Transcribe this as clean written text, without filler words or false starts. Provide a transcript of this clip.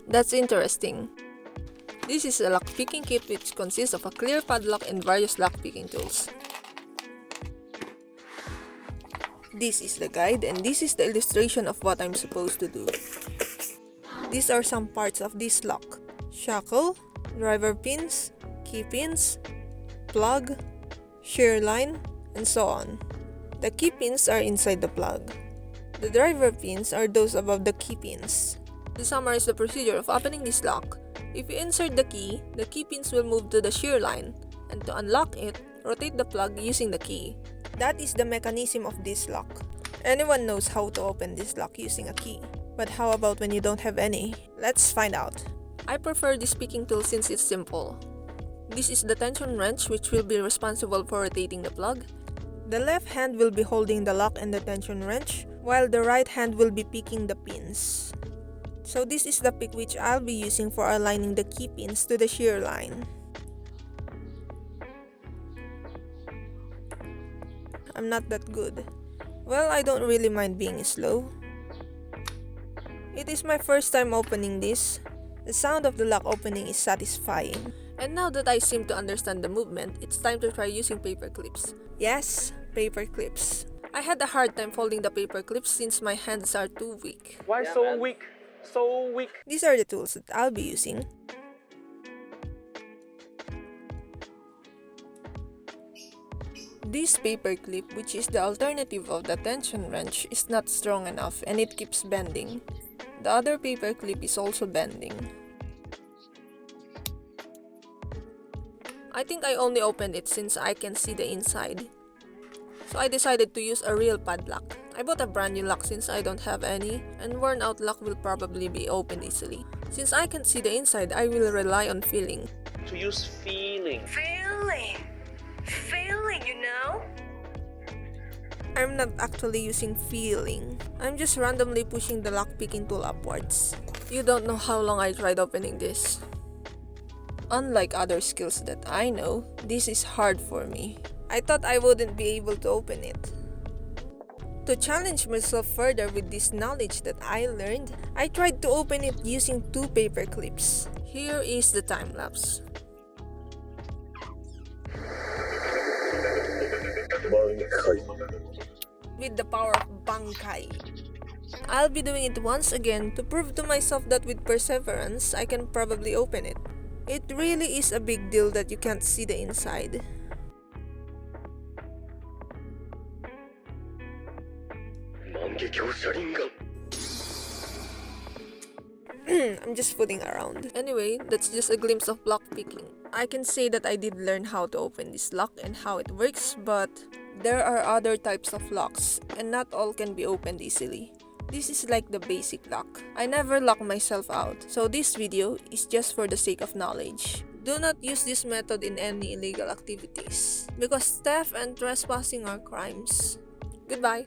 That's interesting. This is a lockpicking kit which consists of a clear padlock and various lockpicking tools. This is the guide and this is the illustration of what I'm supposed to do. These are some parts of this lock: shackle, driver pins, key pins, plug, shear line, and so on. The key pins are inside the plug. The driver pins are those above the key pins. To summarize the procedure of opening this lock, if you insert the key pins will move to the shear line, and to unlock it, rotate the plug using the key. That is the mechanism of this lock. Anyone knows how to open this lock using a key. But how about when you don't have any? Let's find out. I prefer this picking tool since it's simple. This is the tension wrench which will be responsible for rotating the plug. The left hand will be holding the lock and the tension wrench, while the right hand will be picking the pins. So this is the pick which I'll be using for aligning the key pins to the shear line. I'm not that good. Well, I don't really mind being slow. It is my first time opening this. The sound of the lock opening is satisfying. And now that I seem to understand the movement, it's time to try using paper clips. Yes, paper clips. I had a hard time folding the paper clips since my hands are too weak. Why so weak? So weak. These are the tools that I'll be using. This paper clip, which is the alternative of the tension wrench, is not strong enough and it keeps bending. The other paper clip is also bending. I think I only opened it since I can see the inside. So I decided to use a real padlock. I bought a brand new lock since I don't have any, and worn out lock will probably be opened easily. Since I can see the inside, I will rely on feeling. To use feeling. Feeling, you know? I'm not actually using feeling. I'm just randomly pushing the lock picking tool upwards. You don't know how long I tried opening this. Unlike other skills that I know, this is hard for me. I thought I wouldn't be able to open it. To challenge myself further with this knowledge that I learned, I tried to open it using 2 paper clips. Here is the time lapse. With the power of Bankai. I'll be doing it once again to prove to myself that with perseverance, I can probably open it. It really is a big deal that you can't see the inside. I'm just fooling around. Anyway, that's just a glimpse of lock picking. I can say that I did learn how to open this lock and how it works, but there are other types of locks, and not all can be opened easily. This is like the basic lock. I never lock myself out, so this video is just for the sake of knowledge. Do not use this method in any illegal activities, because theft and trespassing are crimes. Goodbye.